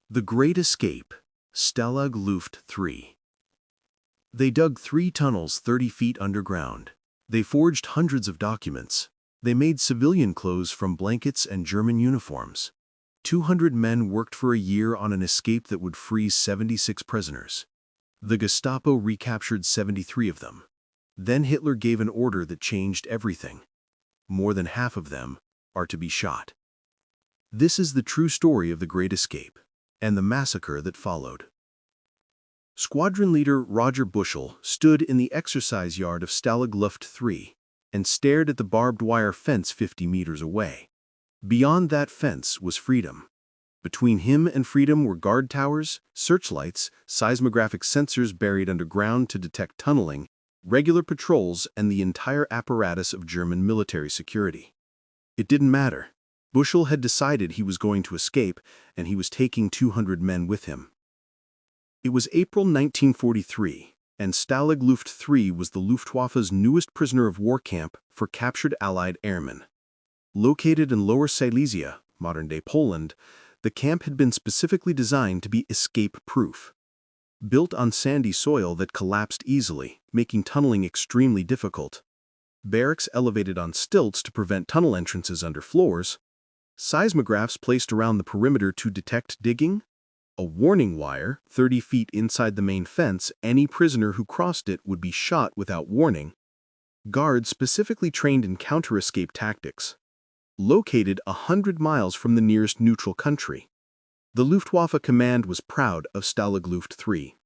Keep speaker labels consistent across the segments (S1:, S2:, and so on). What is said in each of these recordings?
S1: The Great Escape Stalag Luft 3. They dug 3 tunnels 30 feet underground. They forged hundreds of documents. They made civilian clothes from blankets and German uniforms. 200 men worked for a year on an escape that would free 76 prisoners. The Gestapo recaptured 73 of them. Then Hitler gave an order that changed everything. More than half of them are to be shot. This is the true story of the Great Escape and the massacre that followed. Squadron leader Roger Bushel stood in the exercise yard of Stalag Luft 3 and stared at the barbed wire fence 50 meters away. Beyond that fence was freedom. Between him and freedom were guard towers, searchlights, seismographic sensors buried underground to detect tunneling, regular patrols, and the entire apparatus of German military security. It didn't matter. Bushel had decided he was going to escape, and he was taking 200 men with him. It was April 1943, and Stalag Luft 3 was the Luftwaffe's newest prisoner of war camp for captured Allied airmen. Located in Lower Silesia, modern-day Poland, the camp had been specifically designed to be escape-proof. Built on sandy soil that collapsed easily, making tunneling extremely difficult. Barracks elevated on stilts to prevent tunnel entrances under floors. Seismographs placed around the perimeter to detect digging. A warning wire 30 feet inside the main fence. Any prisoner who crossed it would be shot without warning. Guards specifically trained in counter-escape tactics. Located 100 miles from the nearest neutral country. The Luftwaffe command was proud of Stalag Luft 3.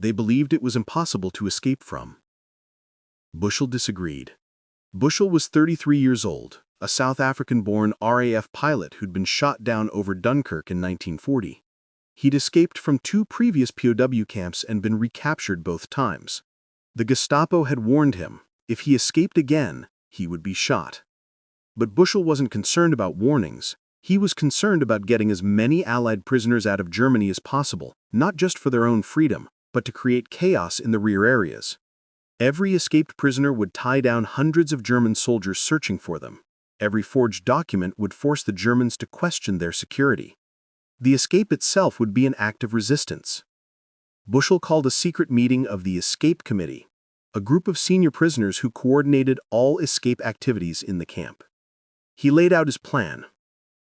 S1: They believed it was impossible to escape from. Bushel disagreed. Bushel was 33 years old, a South African-born RAF pilot who'd been shot down over Dunkirk in 1940. He'd escaped from 2 previous POW camps and been recaptured both times. The Gestapo had warned him, if he escaped again, he would be shot. But Bushel wasn't concerned about warnings. He was concerned about getting as many Allied prisoners out of Germany as possible, not just for their own freedom, but to create chaos in the rear areas. Every escaped prisoner would tie down hundreds of German soldiers searching for them. Every forged document would force the Germans to question their security. The escape itself would be an act of resistance. Bushel called a secret meeting of the Escape Committee, a group of senior prisoners who coordinated all escape activities in the camp. He laid out his plan.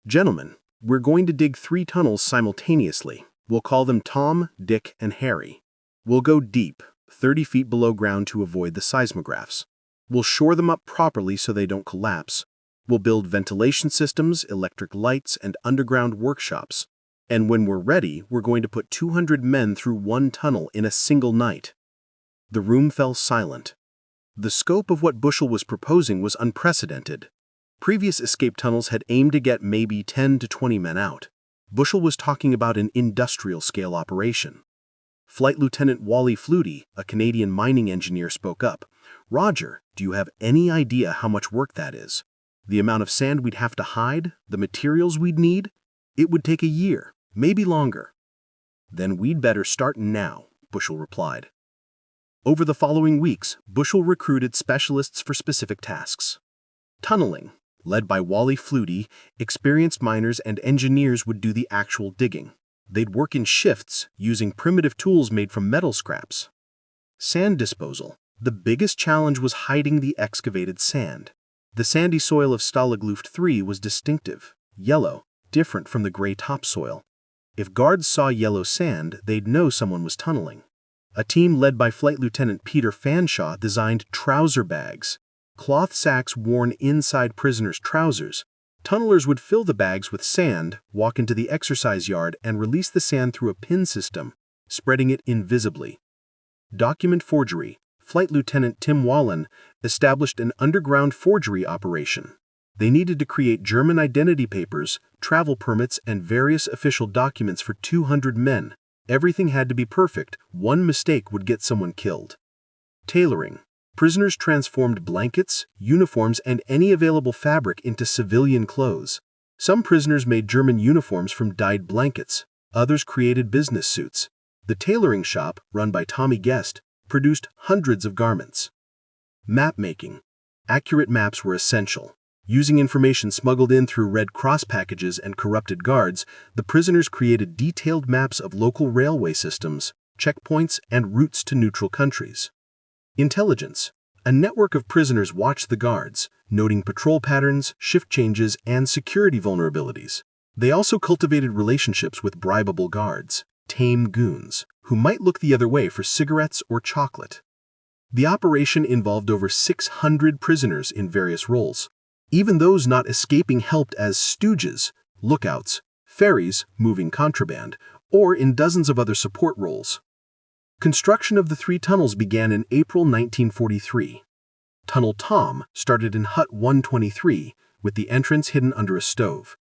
S1: Gentlemen, we're going to dig 3 tunnels simultaneously. We'll call them Tom, Dick, and Harry. We'll go deep, 30 feet below ground to avoid the seismographs. We'll shore them up properly so they don't collapse. We'll build ventilation systems, electric lights, and underground workshops. And when we're ready, we're going to put 200 men through 1 tunnel in a single night. The room fell silent. The scope of what Bushel was proposing was unprecedented. Previous escape tunnels had aimed to get maybe 10 to 20 men out. Bushel was talking about an industrial-scale operation. Flight Lieutenant Wally Flutie, a Canadian mining engineer, spoke up. "Roger, do you have any idea how much work that is? The amount of sand we'd have to hide, the materials we'd need? It would take a year, maybe longer." "Then we'd better start now," Bushel replied. Over the following weeks, Bushel recruited specialists for specific tasks. Tunneling, led by Wally Flutie, experienced miners and engineers would do the actual digging. They'd work in shifts, using primitive tools made from metal scraps. Sand disposal. The biggest challenge was hiding the excavated sand. The sandy soil of Stalag Luft 3 was distinctive, yellow, different from the gray topsoil. If guards saw yellow sand, they'd know someone was tunneling. A team led by Flight Lieutenant Peter Fanshawe designed trouser bags, cloth sacks worn inside prisoners' trousers. Tunnelers would fill the bags with sand, walk into the exercise yard, and release the sand through a pin system, spreading it invisibly. Document forgery. Flight Lieutenant Tim Wallen established an underground forgery operation. They needed to create German identity papers, travel permits, and various official documents for 200 men. Everything had to be perfect. One mistake would get someone killed. Tailoring. Prisoners transformed blankets, uniforms, and any available fabric into civilian clothes. Some prisoners made German uniforms from dyed blankets. Others created business suits. The tailoring shop, run by Tommy Guest, produced hundreds of garments. Map making. Accurate maps were essential.
S2: Using information smuggled in through Red Cross packages and corrupted guards, the prisoners created detailed maps of local railway systems, checkpoints, and routes to neutral countries. Intelligence. A network of prisoners watched the guards, noting patrol patterns, shift changes, and security vulnerabilities. They also cultivated relationships with bribable guards, tame goons, who might look the other way for cigarettes or chocolate. The operation involved over 600 prisoners in various roles. Even those not escaping helped as stooges, lookouts, ferries moving contraband, or in dozens of other support roles. Construction of the 3 tunnels began in April 1943. Tunnel Tom started in Hut 123, with the entrance hidden under a stove.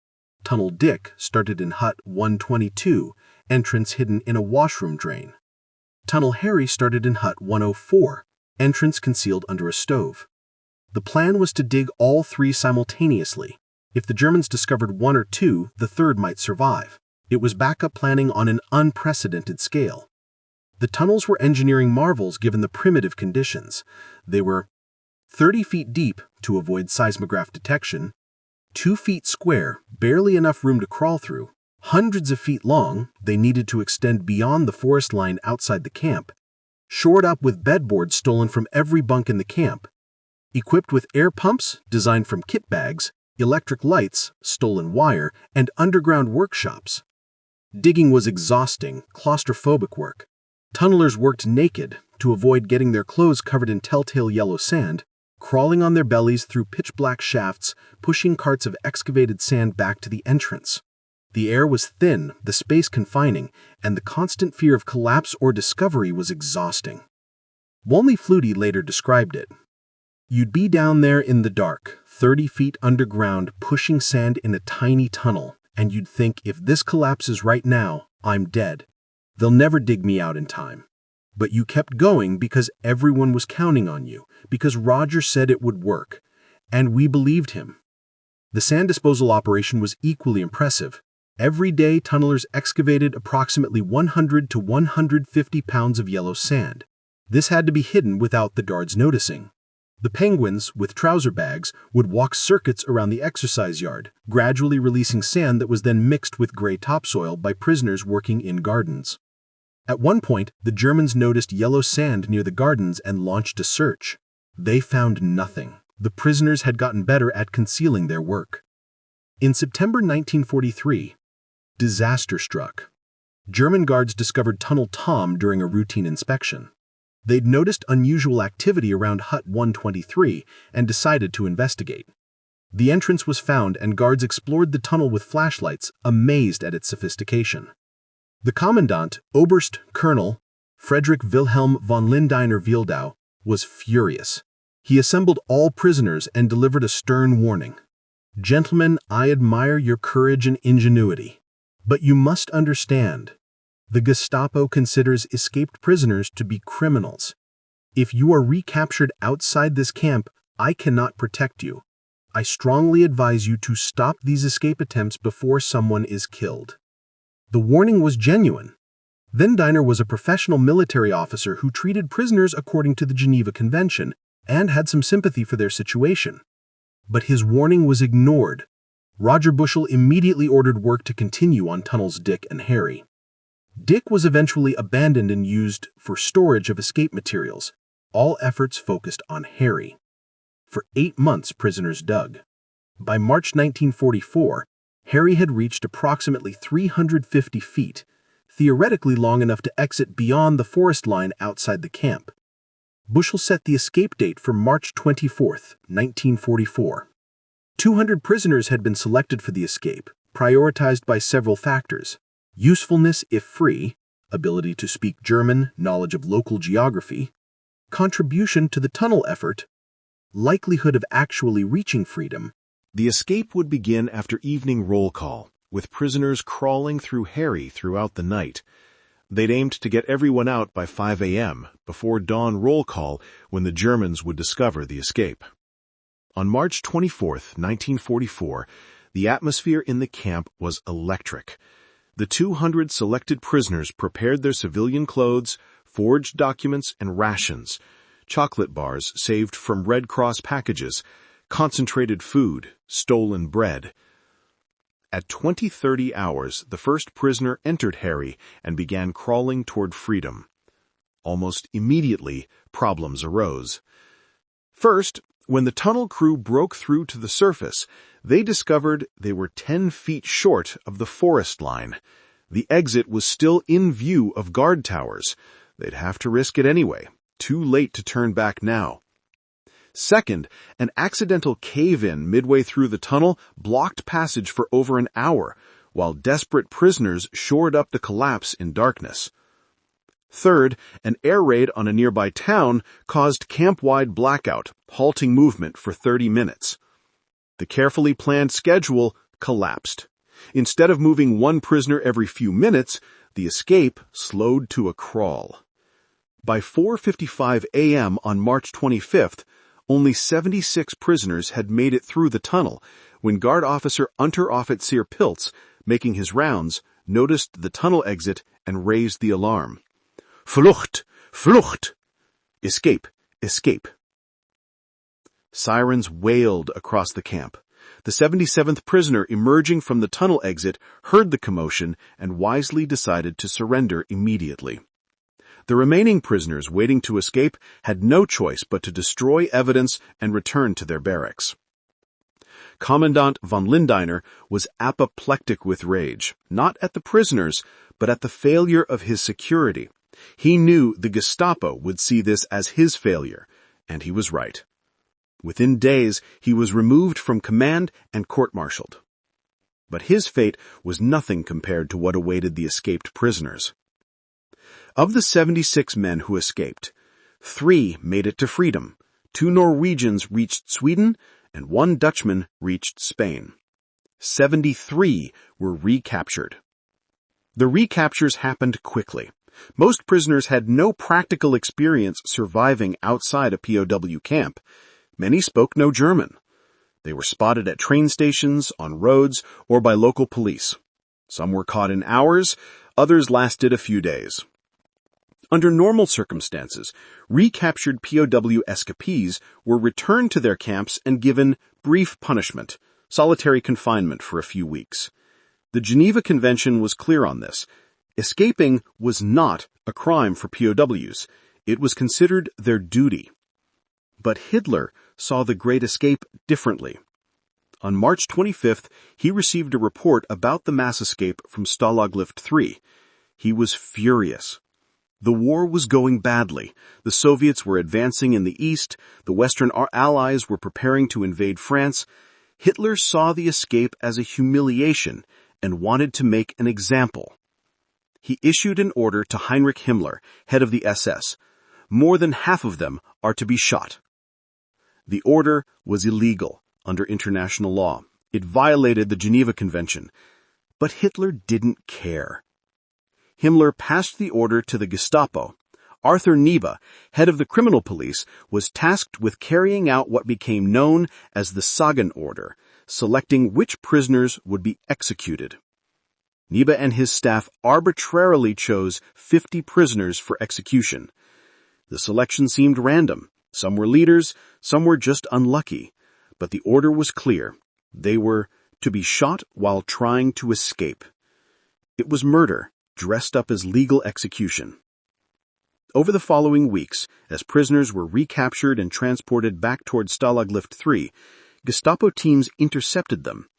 S2: Tunnel Dick started in Hut 122, entrance hidden in a washroom drain. Tunnel Harry started in Hut 104, entrance concealed under a stove. The plan was to dig all 3 simultaneously. If the Germans discovered 1 or 2, the third might survive. It was backup planning on an unprecedented scale. The tunnels were engineering marvels given the primitive conditions. They were 30 feet deep to avoid seismograph detection, 2 feet square, barely enough room to crawl through, hundreds of feet long, they needed to extend beyond the forest line outside the camp, shored up with bedboards stolen from every bunk in the camp, equipped with air pumps designed from kit bags, electric lights, stolen wire, and underground workshops. Digging was exhausting, claustrophobic work. Tunnelers worked naked to avoid getting their clothes covered in telltale yellow sand, crawling on their bellies through pitch-black shafts, pushing carts of excavated sand back to the entrance. The air was thin, the space confining, and the constant fear of collapse or discovery was exhausting. Wolney Flutie later described it. You'd be down there in the dark, 30 feet underground, pushing sand in a tiny tunnel, and you'd think, if this collapses right now, I'm dead. They'll never dig me out in time. But you kept going because everyone was counting on you, because Roger said it would work, and we believed him. The sand disposal operation was equally impressive. Every day, tunnelers excavated approximately 100 to 150 pounds of yellow sand. This had to be hidden without the guards noticing. The penguins, with trouser bags, would walk circuits around the exercise yard, gradually releasing sand that was then mixed with gray topsoil by prisoners working in gardens. At one point, the Germans noticed yellow sand near the gardens and launched a search. They found nothing. The prisoners had gotten better at concealing their work. In September 1943, disaster struck. German guards discovered Tunnel Tom during a routine inspection. They'd noticed unusual activity around Hut 123 and decided to investigate. The entrance was found and guards explored the tunnel with flashlights, amazed at its sophistication. The commandant, Oberst Colonel Friedrich Wilhelm von Lindiner-Wildau, was furious. He assembled all prisoners and delivered a stern warning. Gentlemen, I admire your courage and ingenuity. But you must understand, the Gestapo considers escaped prisoners to be criminals. If you are recaptured outside this camp, I cannot protect you. I strongly advise you to stop these escape attempts before someone is killed. The warning was genuine. Lindiner was a professional military officer who treated prisoners according to the Geneva Convention and had some sympathy for their situation. But his warning was ignored. Roger Bushell immediately ordered work to continue on tunnels Dick and Harry. Dick was eventually abandoned and used for storage of escape materials. All efforts focused on Harry. For 8 months, prisoners dug. By March 1944, Harry had reached approximately 350 feet, theoretically long enough to exit beyond the forest line outside the camp. Bushell set the escape date for March 24, 1944. 200 prisoners had been selected for the escape, prioritized by several factors: usefulness if free, ability to speak German, knowledge of local geography, contribution to the tunnel effort, likelihood of actually reaching freedom.
S1: The escape would begin after evening roll call, with prisoners crawling through Harry throughout the night. They'd aimed to get everyone out by 5 a.m., before dawn roll call, when the Germans would discover the escape. On March 24, 1944, the atmosphere in the camp was electric. The 200 selected prisoners prepared their civilian clothes, forged documents, and rations, chocolate bars saved from Red Cross packages, concentrated food, stolen bread. At 20:30 hours, the first prisoner entered Harry and began crawling toward freedom. Almost immediately, problems arose. First, when the tunnel crew broke through to the surface, they discovered they were 10 feet short of the forest line. The exit was still in view of guard towers. They'd have to risk it anyway. Too late to turn back now. Second, an accidental cave-in midway through the tunnel blocked passage for over an hour, while desperate prisoners shored up the collapse in darkness. Third, an air raid on a nearby town caused camp-wide blackout, halting movement for 30 minutes. The carefully planned schedule collapsed. Instead of moving one prisoner every few minutes, the escape slowed to a crawl. By 4:55 a.m. on March 25th, only 76 prisoners had made it through the tunnel when Guard Officer Unteroffizier Pilz, making his rounds, noticed the tunnel exit and raised the alarm. Flucht! Flucht! Escape! Escape! Sirens wailed across the camp. The 77th prisoner emerging from the tunnel exit heard the commotion and wisely decided to surrender immediately. The remaining prisoners waiting to escape had no choice but to destroy evidence and return to their barracks. Commandant von Lindeiner was apoplectic with rage, not at the prisoners, but at the failure of his security. He knew the Gestapo would see this as his failure, and he was right. Within days, he was removed from command and court-martialed. But his fate was nothing compared to what awaited the escaped prisoners. Of the 76 men who escaped, 3 made it to freedom, 2 Norwegians reached Sweden, and 1 Dutchman reached Spain. 73 were recaptured. The recaptures happened quickly. Most prisoners had no practical experience surviving outside a POW camp. Many spoke no German. They were spotted at train stations, on roads, or by local police. Some were caught in hours, others lasted a few days. Under normal circumstances, recaptured POW escapees were returned to their camps and given brief punishment, solitary confinement for a few weeks. The Geneva Convention was clear on this. Escaping was not a crime for POWs. It was considered their duty. But Hitler saw the Great Escape differently. On March 25th, he received a report about the mass escape from Stalag Luft 3. He was furious. The war was going badly. The Soviets were advancing in the east. The Western allies were preparing to invade France. Hitler saw the escape as a humiliation and wanted to make an example. He issued an order to Heinrich Himmler, head of the SS. More than half of them are to be shot. The order was illegal under international law. It violated the Geneva Convention. But Hitler didn't care. Himmler passed the order to the Gestapo. Arthur Niebe, head of the criminal police, was tasked with carrying out what became known as the Sagen Order, selecting which prisoners would be executed. Niebe and his staff arbitrarily chose 50 prisoners for execution. The selection seemed random. Some were leaders, some were just unlucky. But the order was clear. They were to be shot while trying to escape. It was murder, dressed up as legal execution. Over the following weeks, as prisoners were recaptured and transported back toward Stalag Luft 3, Gestapo teams intercepted them.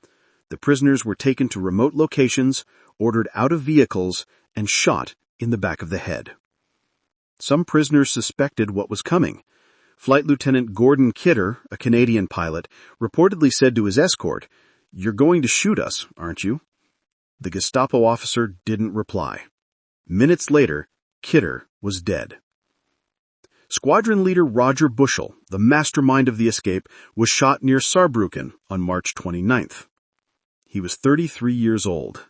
S1: The prisoners were taken to remote locations, ordered out of vehicles, and shot in the back of the head. Some prisoners suspected what was coming. Flight Lieutenant Gordon Kidder, a Canadian pilot, reportedly said to his escort, "You're going to shoot us, aren't you?" The Gestapo officer didn't reply. Minutes later, Kidder was dead. Squadron leader Roger Bushell, the mastermind of the escape, was shot near Saarbrücken on March 29th. He was 33 years old.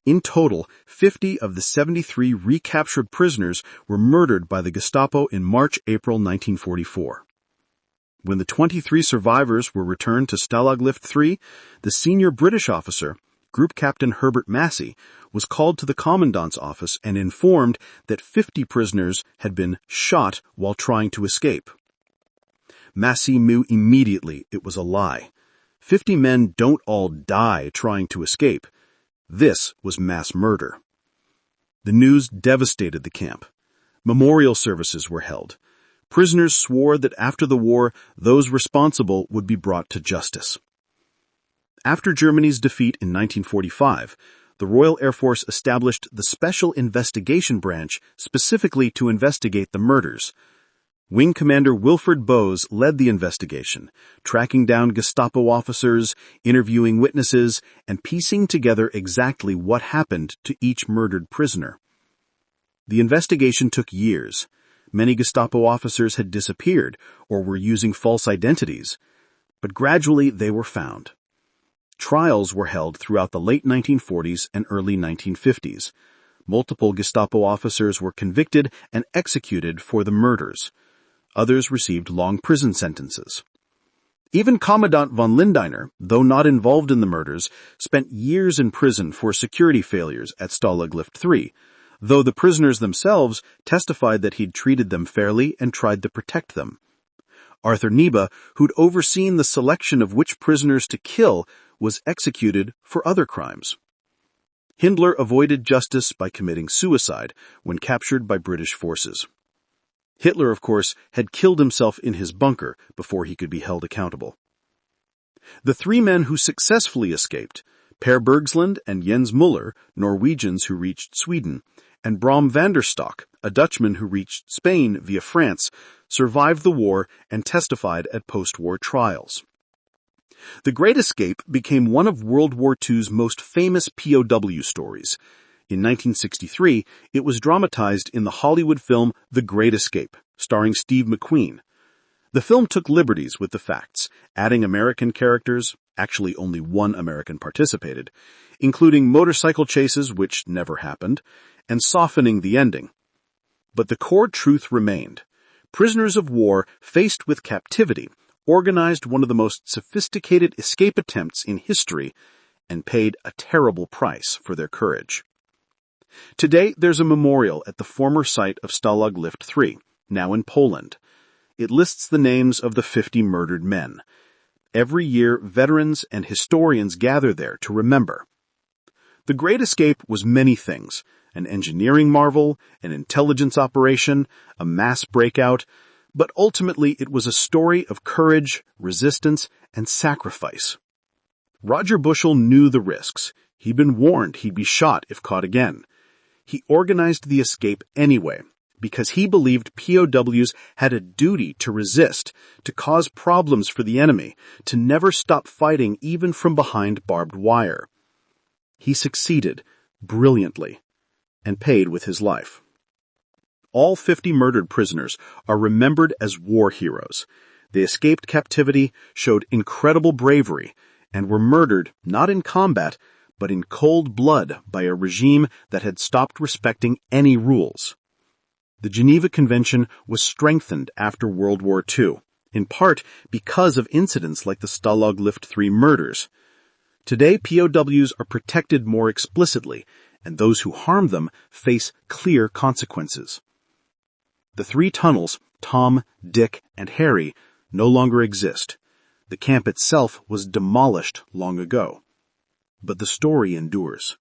S1: In total, 50 of the 73 recaptured prisoners were murdered by the Gestapo in March-April 1944. When the 23 survivors were returned to Stalag Luft 3, the senior British officer, Group Captain Herbert Massey, was called to the commandant's office and informed that 50 prisoners had been shot while trying to escape.
S3: Massey knew immediately it was a lie. 50 men don't all die trying to escape. This was mass murder. The news devastated the camp. Memorial services were held. Prisoners swore that after the war, those responsible would be brought to justice. After Germany's defeat in 1945, the Royal Air Force established the Special Investigation Branch specifically to investigate the murders. Wing Commander Wilfred Bowes led the investigation, tracking down Gestapo officers, interviewing witnesses, and piecing together exactly what happened to each murdered prisoner. The investigation took years. Many Gestapo officers had disappeared or were using false identities, but gradually they were found. Trials were held throughout the late 1940s and early 1950s. Multiple Gestapo officers were convicted and executed for the murders. Others received long prison sentences. Even Commandant von Lindeiner, though not involved in the murders, spent years in prison for security failures at Stalag Luft 3, though the prisoners themselves testified that he'd treated them fairly and tried to protect them. Arthur Niebe, who'd overseen the selection of which prisoners to kill, was executed for other crimes. Himmler avoided justice by committing suicide when captured by British forces. Hitler, of course, had killed himself in his bunker before he could be held accountable. The three men who successfully escaped, Per Bergsland and Jens Muller, Norwegians who reached Sweden, and Bram van der Stok, a Dutchman who reached Spain via France, survived the war and testified at post-war trials. The Great Escape became one of World War II's most famous POW stories. In 1963, it was dramatized in the Hollywood film The Great Escape, starring Steve McQueen. The film took liberties with the facts, adding American characters, actually only one American participated, including motorcycle chases which never happened, and softening the ending. But the core truth remained. Prisoners of war faced with captivity organized one of the most sophisticated escape attempts in history and paid a terrible price for their courage. Today, there's a memorial at the former site of Stalag Luft 3, now in Poland. It lists the names of the 50 murdered men. Every year, veterans and historians gather there to remember. The Great Escape was many things: an engineering marvel, an intelligence operation, a mass breakout, but ultimately it was a story of courage, resistance, and sacrifice. Roger Bushell knew the risks. He'd been warned he'd be shot if caught again. He organized the escape anyway, because he believed POWs had a duty to resist, to cause problems for the enemy, to never stop fighting even from behind barbed wire. He succeeded, brilliantly, and paid with his life. All 50 murdered prisoners are remembered as war heroes. They escaped captivity, showed incredible bravery, and were murdered not in combat, but in cold blood by a regime that had stopped respecting any rules. The Geneva Convention was strengthened after World War II, in part because of incidents like the Stalag Luft 3 murders. Today, POWs are protected more explicitly, and those who harm them face clear consequences. The three tunnels, Tom, Dick, and Harry, no longer exist. The camp itself was demolished long ago. But the story endures.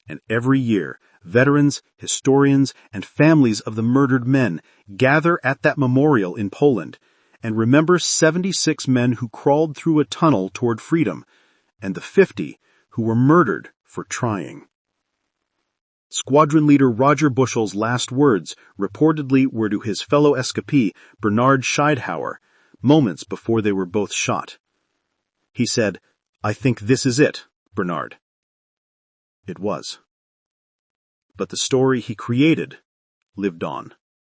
S3: And every year, veterans, historians, and families of the murdered men gather at that memorial in Poland and remember 76 men who crawled through a tunnel toward freedom, and the 50 who were murdered for trying. Squadron leader Roger Bushell's last words reportedly were to his fellow escapee, Bernard Scheidhauer, moments before they were both shot. He said, "I think this is it, Bernard." It was. But the story he created lived on.